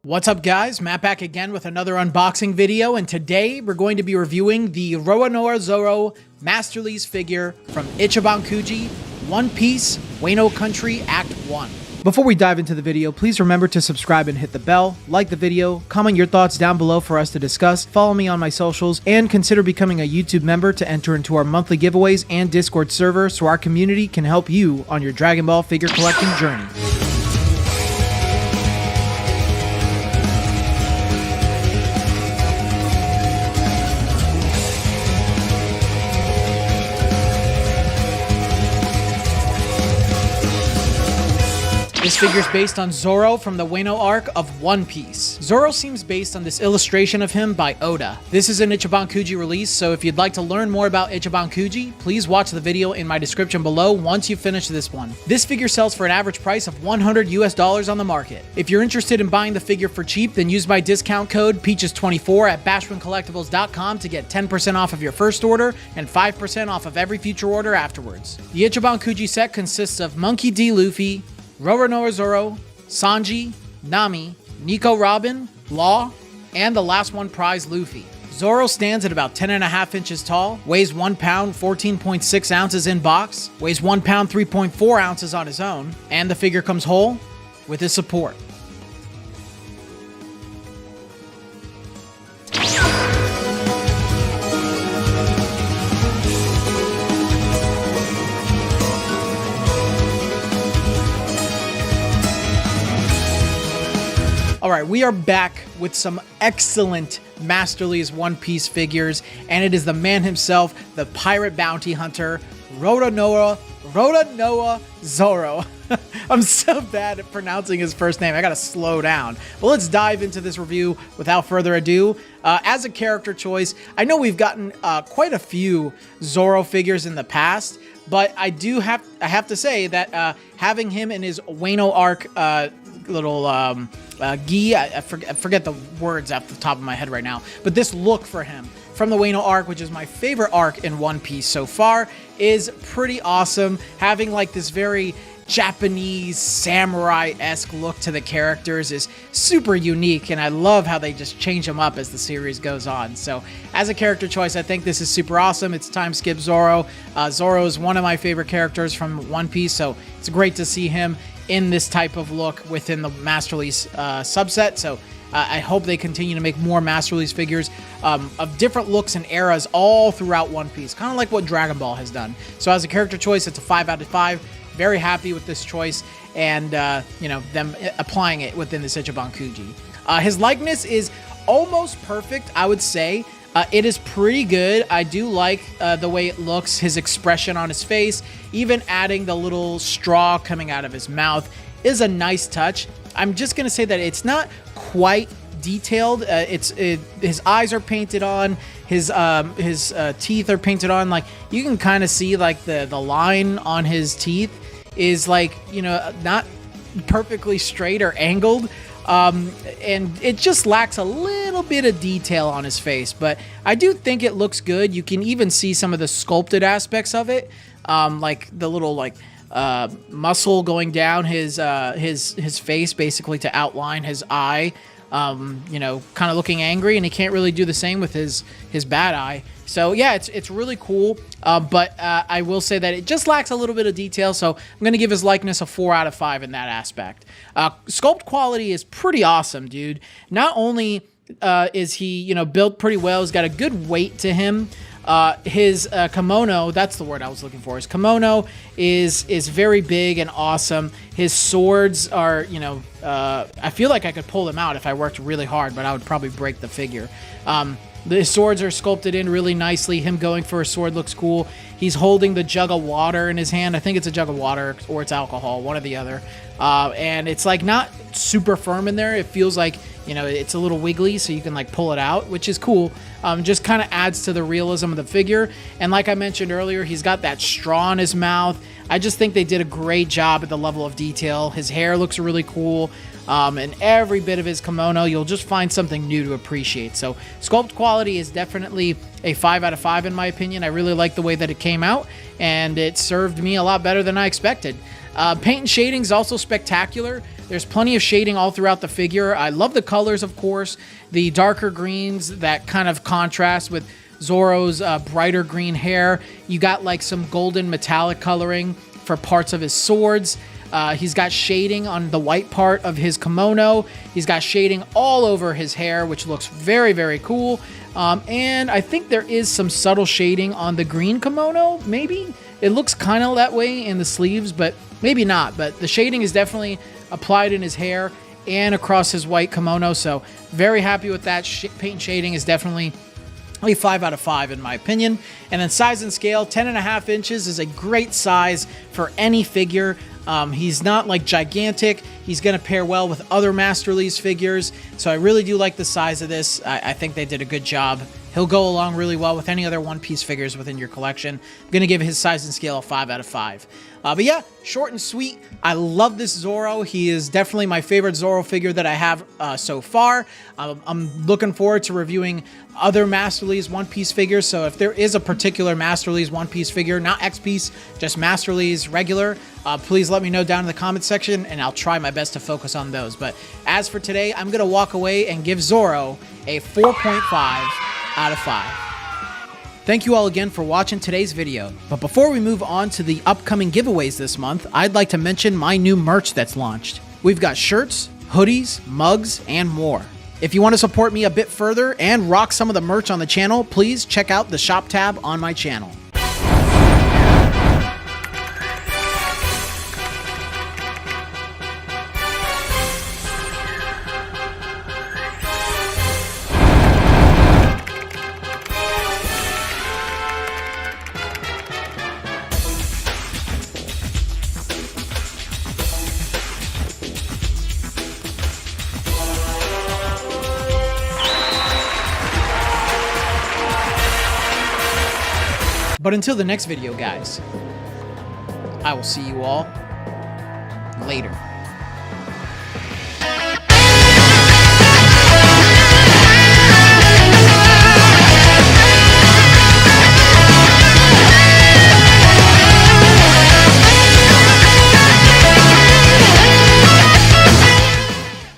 What's up guys, Matt back again with another unboxing video, and today we're going to be reviewing the Roronoa Zoro Masterlise figure from Ichiban Kuji, One Piece, Wano Country, Act 1. Before we dive into the video, please remember to subscribe and hit the bell, like the video, comment your thoughts down below for us to discuss, follow me on my socials, and consider becoming a YouTube member to enter into our monthly giveaways and Discord server so our community can help you on your Dragon Ball figure collecting journey. This figure is based on Zoro from the Wano arc of One Piece. Zoro seems based on this illustration of him by Oda. This is an Ichiban Kuji release, so if you'd like to learn more about Ichiban Kuji, please watch the video in my description below once you finish this one. This figure sells for an average price of $100 US on the market. If you're interested in buying the figure for cheap, then use my discount code Peaches24 at bashmancollectibles.com to get 10% off of your first order and 5% off of every future order afterwards. The Ichiban Kuji set consists of Monkey D. Luffy, Roronoa Zoro, Sanji, Nami, Nico Robin, Law, and the last one prize Luffy. Zoro stands at about 10.5 inches tall, weighs 1 pound 14.6 ounces in box, weighs 1 pound 3.4 ounces on his own, and the figure comes whole with his support. Alright, we are back with some excellent Masterlise One Piece figures, and it is the man himself, the pirate bounty hunter, Roronoa Zoro. I'm so bad at pronouncing his first name, I gotta slow down. Well, let's dive into this review without further ado. As a character choice, I know we've gotten quite a few Zoro figures in the past, but I have to say that having him in his Wano arc little gi, I forget the words off the top of my head right now, but this look for him from the Wano arc, which is my favorite arc in One Piece so far, is pretty awesome. Having like this very Japanese samurai-esque look to the characters is super unique, and I love how they just change them up as the series goes on. So as a character choice, I think this is super awesome. It's time skip Zoro. Zoro is one of my favorite characters from One Piece, so it's great to see him in this type of look within the Masterlise subset. So I hope they continue to make more Masterlise figures of different looks and eras all throughout One Piece, kind of like what Dragon Ball has done. So as a character choice, it's a 5 out of 5. Very happy with this choice, and you know, them applying it within the Ichiban Kuji. His likeness is almost perfect, I would say. It is pretty good. I do like the way it looks, his expression on his face. Even adding the little straw coming out of his mouth is a nice touch. I'm just going to say that it's not quite detailed. His eyes are painted on, his teeth are painted on. Like, you can kind of see like the line on his teeth is like, you know, not perfectly straight or angled. And it just lacks a little bit of detail on his face, but I do think it looks good. You can even see some of the sculpted aspects of it, like the little like muscle going down his face, basically to outline his eye. You know, kind of looking angry, and he can't really do the same with his bad eye. So yeah, it's really cool, but I will say that it just lacks a little bit of detail, so I'm going to give his likeness a 4 out of 5 in that aspect. Sculpt quality is pretty awesome, dude. Not only is he, you know, built pretty well, he's got a good weight to him. His kimono, that's the word I was looking for. His kimono is very big and awesome. His swords are, you know, I feel like I could pull them out if I worked really hard, but I would probably break the figure. The swords are sculpted in really nicely. Him going for a sword looks cool. He's holding the jug of water in his hand. I think it's a jug of water or it's alcohol, one or the other. And it's like not super firm in there. It feels like, you know, it's a little wiggly, so you can like pull it out, which is cool. Just kind of adds to the realism of the figure. And like I mentioned earlier, he's got that straw in his mouth. I just think they did a great job at the level of detail. His hair looks really cool. And every bit of his kimono, you'll just find something new to appreciate. So sculpt quality is definitely a 5 out of 5 in my opinion. I really like the way that it came out, and it served me a lot better than I expected. Paint and shading is also spectacular. There's plenty of shading all throughout the figure. I love the colors, of course. The darker greens that kind of contrast with Zoro's brighter green hair. You got like some golden metallic coloring for parts of his swords. He's got shading on the white part of his kimono. He's got shading all over his hair, which looks very, very cool. And I think there is some subtle shading on the green kimono, maybe? It looks kind of that way in the sleeves, but maybe not. But the shading is definitely applied in his hair and across his white kimono, so very happy with that. Paint and shading is definitely a 5 out of 5 in my opinion. And then size and scale, 10.5 inches is a great size for any figure. He's not like gigantic. He's going to pair well with other Masterlise figures. So I really do like the size of this. I think they did a good job. He'll go along really well with any other One Piece figures within your collection. I'm going to give his size and scale a 5 out of 5. But yeah, short and sweet. I love this Zoro. He is definitely my favorite Zoro figure that I have so far. I'm looking forward to reviewing other Masterlise One Piece figures. So if there is a particular Masterlise One Piece figure, not X-Piece, just Masterlise regular, please let me know down in the comment section and I'll try my best to focus on those. But as for today, I'm going to walk away and give Zoro a 4.5 out of 5. Thank you all again for watching today's video. But before we move on to the upcoming giveaways this month, I'd like to mention my new merch that's launched. We've got shirts, hoodies, mugs, and more. If you want to support me a bit further and rock some of the merch on the channel, please check out the shop tab on my channel. But until the next video, guys, I will see you all later.